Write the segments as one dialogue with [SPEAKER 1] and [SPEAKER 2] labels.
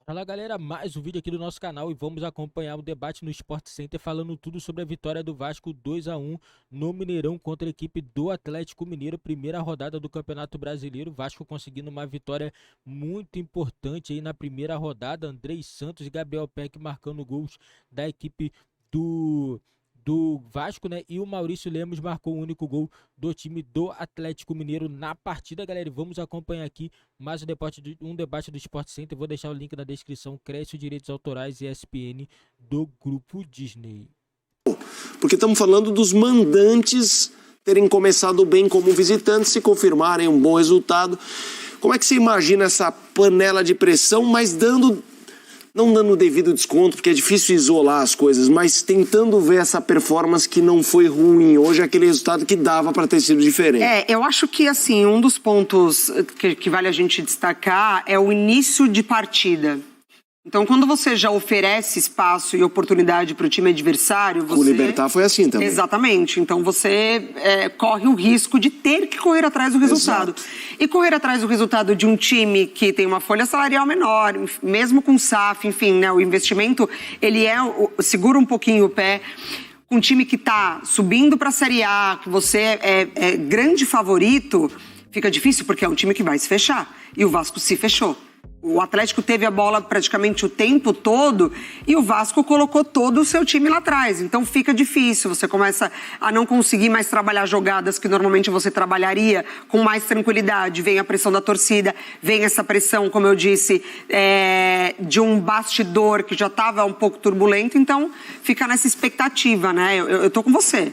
[SPEAKER 1] Fala galera, mais um vídeo aqui do nosso canal e vamos acompanhar o debate no Sport Center falando tudo sobre a vitória do Vasco 2-1 no Mineirão contra a equipe do Atlético Mineiro, primeira rodada do Campeonato Brasileiro. Vasco conseguindo uma vitória muito importante aí na primeira rodada, Andrei Santos e Gabriel Peck marcando gols da equipe do Vasco, né? E o Maurício Lemos marcou o único gol do time do Atlético Mineiro na partida, galera. E vamos acompanhar aqui mais um debate do Sport Center. Vou deixar o link na descrição. Crédito, direitos autorais e ESPN do Grupo Disney.
[SPEAKER 2] Porque estamos falando dos mandantes terem começado bem como visitantes, se confirmarem um bom resultado. Como é que você imagina essa panela de pressão, mas não dando o devido desconto, porque é difícil isolar as coisas, mas tentando ver essa performance que não foi ruim hoje, aquele resultado que dava para ter sido diferente?
[SPEAKER 3] Eu acho que, assim, um dos pontos que vale a gente destacar é o início de partida. Então, quando você já oferece espaço e oportunidade para o time adversário, você...
[SPEAKER 2] O Libertad foi assim também.
[SPEAKER 3] Exatamente. Então, você corre o risco de ter que correr atrás do resultado.
[SPEAKER 2] Exato.
[SPEAKER 3] E correr atrás do resultado de um time que tem uma folha salarial menor, mesmo com SAF, enfim, né, o investimento, ele segura um pouquinho o pé. Um time que está subindo para a Série A, que você é grande favorito, fica difícil porque é um time que vai se fechar. E o Vasco se fechou. O Atlético teve a bola praticamente o tempo todo e o Vasco colocou todo o seu time lá atrás. Então fica difícil, você começa a não conseguir mais trabalhar jogadas que normalmente você trabalharia com mais tranquilidade. Vem a pressão da torcida, vem essa pressão, como eu disse, de um bastidor que já estava um pouco turbulento. Então fica nessa expectativa, né? Eu tô com você.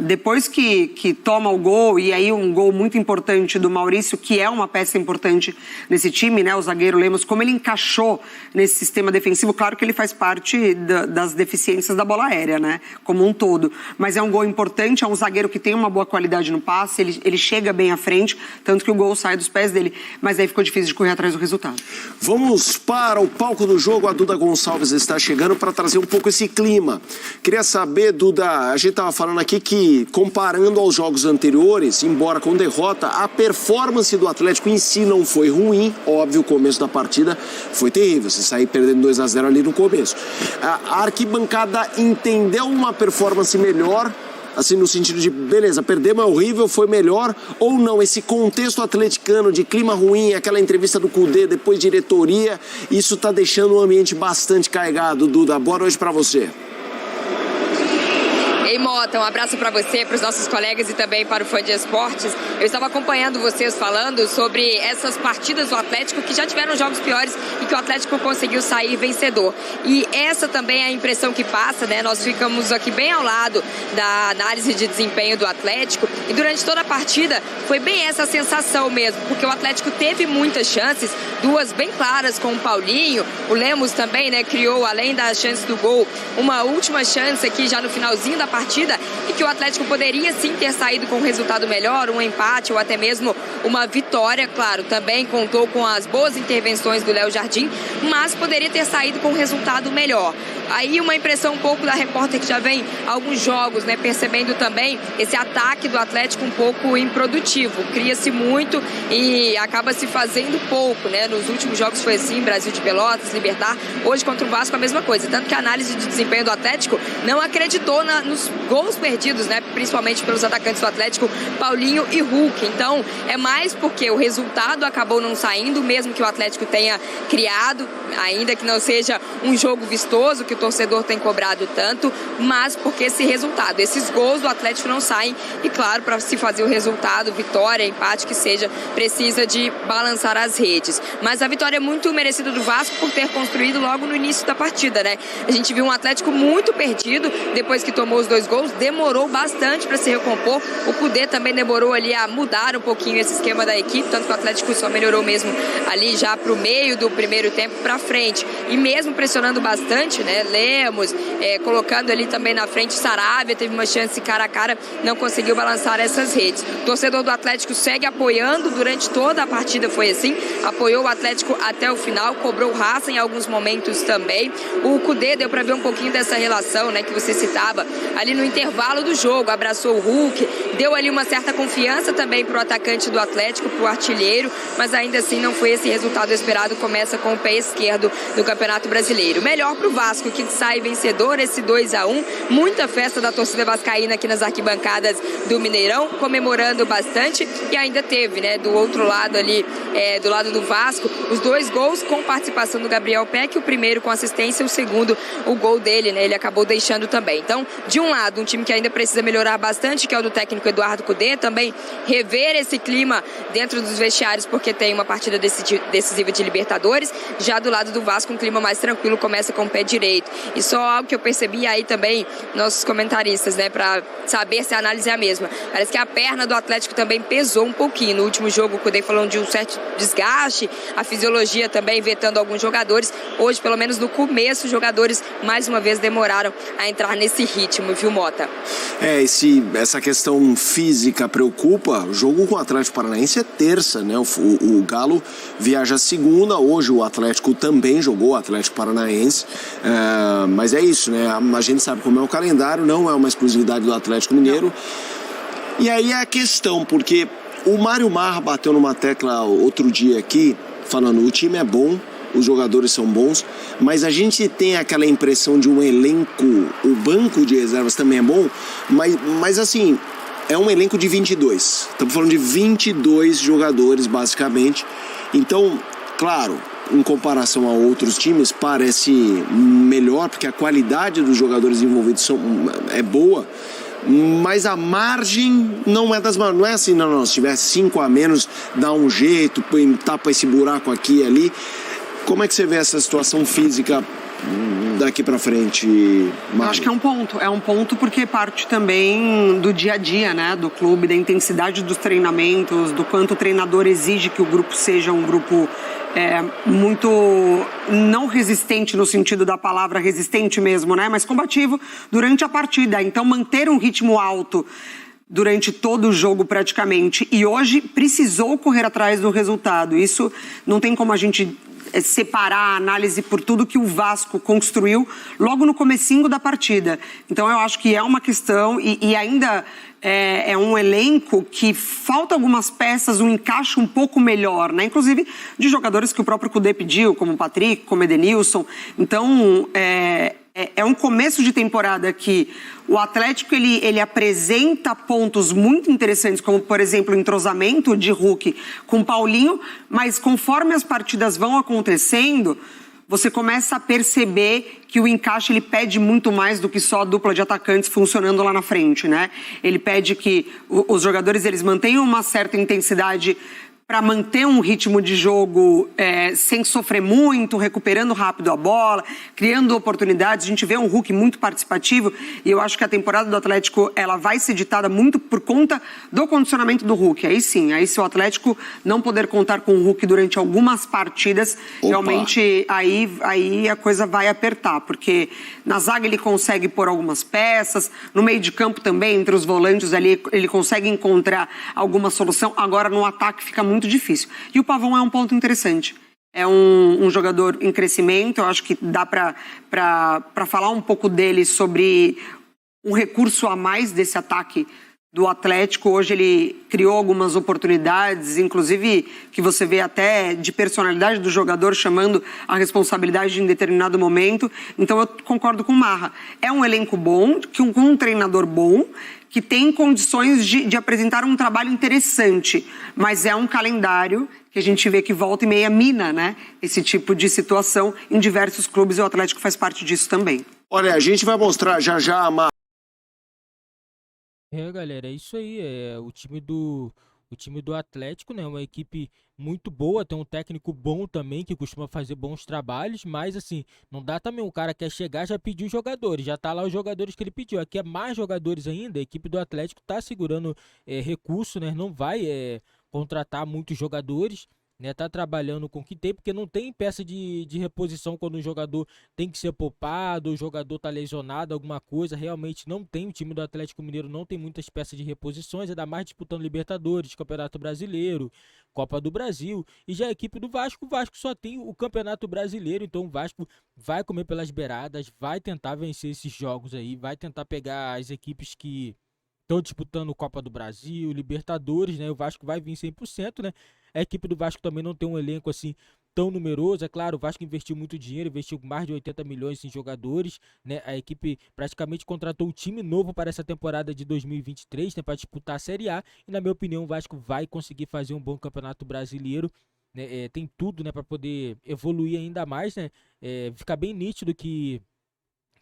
[SPEAKER 3] Depois que toma o gol, e aí um gol muito importante do Maurício, que é uma peça importante nesse time, né? O zagueiro Lemos, como ele encaixou nesse sistema defensivo, claro que ele faz parte das deficiências da bola aérea, né? Como um todo. Mas é um gol importante, é um zagueiro que tem uma boa qualidade no passe, ele chega bem à frente, tanto que o gol sai dos pés dele. Mas aí ficou difícil de correr atrás do resultado.
[SPEAKER 2] Vamos para o palco do jogo, a Duda Gonçalves está chegando para trazer um pouco esse clima. Queria saber, Duda, a gente estava falando aqui que, comparando aos jogos anteriores, embora com derrota, a performance do Atlético em si não foi ruim. Óbvio, o começo da partida foi terrível, você sair perdendo 2-0 ali no começo. A arquibancada entendeu uma performance melhor, assim, no sentido de, beleza, perdemos, é horrível, foi melhor, ou não? Esse contexto atleticano de clima ruim, aquela entrevista do Cudê, depois diretoria, isso tá deixando o ambiente bastante carregado. Duda, boa noite pra você.
[SPEAKER 4] Ei, Mota, um abraço para você, para os nossos colegas e também para o Fã de Esportes. Eu estava acompanhando vocês falando sobre essas partidas do Atlético que já tiveram jogos piores e que o Atlético conseguiu sair vencedor. E essa também é a impressão que passa, né? Nós ficamos aqui bem ao lado da análise de desempenho do Atlético e durante toda a partida foi bem essa sensação mesmo, porque o Atlético teve muitas chances, duas bem claras com o Paulinho, o Lemos também, né, criou, além da chance do gol, uma última chance aqui já no finalzinho da partida e que o Atlético poderia sim ter saído com um resultado melhor, um empate ou até mesmo uma vitória. Claro, também contou com as boas intervenções do Léo Jardim, mas poderia ter saído com um resultado melhor. Aí uma impressão um pouco da repórter que já vem alguns jogos, né, percebendo também esse ataque do Atlético um pouco improdutivo. Cria-se muito e acaba se fazendo pouco, né? Nos últimos jogos foi assim, Brasil de Pelotas, Libertad, hoje contra o Vasco a mesma coisa. Tanto que a análise de desempenho do Atlético não acreditou nos gols perdidos, né? Principalmente pelos atacantes do Atlético, Paulinho e Hulk. Então, é mais porque o resultado acabou não saindo, mesmo que o Atlético tenha criado, ainda que não seja um jogo vistoso, que o torcedor tem cobrado tanto, mas porque esse resultado, esses gols do Atlético não saem e, claro, para se fazer o resultado, vitória, empate, que seja, precisa de balançar as redes. Mas a vitória é muito merecida do Vasco por ter construído logo no início da partida, né? A gente viu um Atlético muito perdido depois que tomou os 2 gols, demorou bastante para se recompor. O Cudê também demorou ali a mudar um pouquinho esse esquema da equipe, tanto que o Atlético só melhorou mesmo ali já para o meio do primeiro tempo para frente. E mesmo pressionando bastante, né? Lemos, colocando ali também na frente Saravia, teve uma chance cara a cara, não conseguiu balançar essas redes. O torcedor do Atlético segue apoiando durante toda a partida, foi assim, apoiou o Atlético até o final, cobrou raça em alguns momentos também. O Cudê deu para ver um pouquinho dessa relação, né, que você citava, ali no intervalo dono do jogo, abraçou o Hulk, deu ali uma certa confiança também para o atacante do Atlético, para o artilheiro, mas ainda assim não foi esse resultado esperado. Começa com o pé esquerdo do Campeonato Brasileiro. Melhor para o Vasco, que sai vencedor, esse 2-1. Muita festa da torcida vascaína aqui nas arquibancadas do Mineirão, comemorando bastante, e ainda teve, né, do outro lado ali, do lado do Vasco, os 2 gols com participação do Gabriel Peck, o primeiro com assistência, o segundo, o gol dele, né, ele acabou deixando também. Então, de um lado, um time que ainda precisa melhorar bastante, que é o do técnico Eduardo Cudê, também rever esse clima dentro dos vestiários, porque tem uma partida decisiva de Libertadores. Já do lado do Vasco, um clima mais tranquilo, começa com o pé direito. E só algo que eu percebi aí também, nossos comentaristas, né, para saber se a análise é a mesma. Parece que a perna do Atlético também pesou um pouquinho. No último jogo, o Cudê falando de um certo desgaste, a fisiologia também vetando alguns jogadores. Hoje, pelo menos no começo, os jogadores mais uma vez demoraram a entrar nesse ritmo, viu, Mota?
[SPEAKER 2] Essa questão física preocupa. O jogo com o Atlético Paranaense é terça, né? O Galo viaja segunda. Hoje o Atlético também jogou, o Atlético Paranaense. Mas é isso, né? A gente sabe como é o calendário, não é uma exclusividade do Atlético Mineiro. E aí é a questão, porque o Mário Marra bateu numa tecla outro dia aqui, falando: o time é bom, os jogadores são bons, mas a gente tem aquela impressão de um elenco, o banco de reservas também é bom, mas assim, é um elenco de 22. Estamos falando de 22 jogadores, basicamente. Então, claro, em comparação a outros times, parece melhor, porque a qualidade dos jogadores envolvidos é boa, mas a margem não é das maiores. Não é assim, não, se tiver 5 a menos, dá um jeito, tapa esse buraco aqui e ali. Como é que você vê essa situação física daqui pra frente, Mari?
[SPEAKER 3] Eu acho que é um ponto porque parte também do dia a dia, né, do clube, da intensidade dos treinamentos, do quanto o treinador exige que o grupo seja um grupo muito não resistente no sentido da palavra resistente mesmo, né, mas combativo durante a partida. Então, manter um ritmo alto durante todo o jogo praticamente, e hoje precisou correr atrás do resultado. Isso não tem como a gente separar a análise por tudo que o Vasco construiu logo no comecinho da partida. Então eu acho que é uma questão, e ainda é um elenco que falta algumas peças, um encaixe um pouco melhor, né? Inclusive de jogadores que o próprio Cudê pediu, como o Patrick, como o Edenilson. Então é um começo de temporada que o Atlético ele apresenta pontos muito interessantes, como, por exemplo, o entrosamento de Hulk com Paulinho, mas conforme as partidas vão acontecendo, você começa a perceber que o encaixe ele pede muito mais do que só a dupla de atacantes funcionando lá na frente, né? Ele pede que os jogadores eles mantenham uma certa intensidade para manter um ritmo de jogo sem sofrer muito, recuperando rápido a bola, criando oportunidades. A gente vê um Hulk muito participativo e eu acho que a temporada do Atlético ela vai ser ditada muito por conta do condicionamento do Hulk. Aí sim, aí se o Atlético não poder contar com o Hulk durante algumas partidas, realmente aí a coisa vai apertar, porque na zaga ele consegue pôr algumas peças, no meio de campo também, entre os volantes ali, ele consegue encontrar alguma solução. Agora no ataque fica muito difícil. E o Pavão é um ponto interessante. É um jogador em crescimento, eu acho que dá para falar um pouco dele sobre um recurso a mais desse ataque do Atlético. Hoje ele criou algumas oportunidades, inclusive que você vê até de personalidade do jogador chamando a responsabilidade em determinado momento. Então eu concordo com o Marra. É um elenco bom, com um treinador bom, que tem condições de apresentar um trabalho interessante, mas é um calendário que a gente vê que volta e meia mina, né? Esse tipo de situação em diversos clubes e o Atlético faz parte disso também.
[SPEAKER 2] Olha, a gente vai mostrar já
[SPEAKER 1] Galera, é isso aí. O time do Atlético, né? Uma equipe muito boa, tem um técnico bom também, que costuma fazer bons trabalhos, mas assim, não dá também, o cara quer chegar, já pediu jogadores, já tá lá os jogadores que ele pediu. Aqui é mais jogadores ainda, a equipe do Atlético tá segurando recurso, né? Não vai contratar muitos jogadores. né? Tá trabalhando com o que tem, porque não tem peça de reposição quando o jogador tem que ser poupado, o jogador tá lesionado, alguma coisa. Realmente não tem, o time do Atlético Mineiro não tem muitas peças de reposições, ainda mais disputando Libertadores, Campeonato Brasileiro, Copa do Brasil. E já a equipe do Vasco, o Vasco só tem o Campeonato Brasileiro, então o Vasco vai comer pelas beiradas, vai tentar vencer esses jogos aí, vai tentar pegar as equipes que estão disputando Copa do Brasil, Libertadores, né? O Vasco vai vir 100%, né? A equipe do Vasco também não tem um elenco assim tão numeroso. É claro, o Vasco investiu muito dinheiro, investiu mais de 80 milhões em jogadores, né? A equipe praticamente contratou um time novo para essa temporada de 2023, né? Para disputar a Série A. E na minha opinião, o Vasco vai conseguir fazer um bom Campeonato Brasileiro. Né? Tem tudo, né, para poder evoluir ainda mais, né? Fica bem nítido que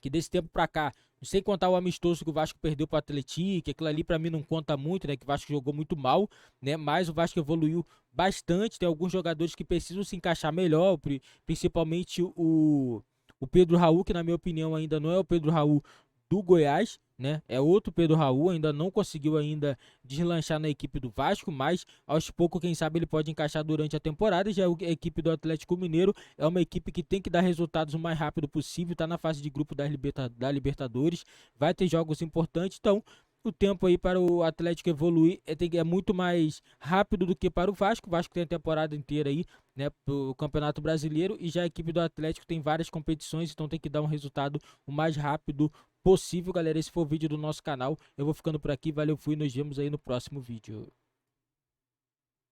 [SPEAKER 1] desse tempo pra cá, sem contar o amistoso que o Vasco perdeu para o Atlético, aquilo ali pra mim não conta muito, né, que o Vasco jogou muito mal, né, mas o Vasco evoluiu bastante, tem alguns jogadores que precisam se encaixar melhor, principalmente o Pedro Raul, que na minha opinião ainda não é o Pedro Raul do Goiás, né? É outro Pedro Raul, ainda não conseguiu ainda deslanchar na equipe do Vasco, mas aos poucos, quem sabe, ele pode encaixar durante a temporada. Já a equipe do Atlético Mineiro é uma equipe que tem que dar resultados o mais rápido possível, tá na fase de grupo da Libertadores, vai ter jogos importantes, então o tempo aí para o Atlético evoluir é muito mais rápido do que para o Vasco. O Vasco tem a temporada inteira aí, né, pro Campeonato Brasileiro, e já a equipe do Atlético tem várias competições, então tem que dar um resultado o mais rápido possível, galera. Esse foi o vídeo do nosso canal. Eu vou ficando por aqui. Valeu, fui. Nos vemos aí no próximo vídeo.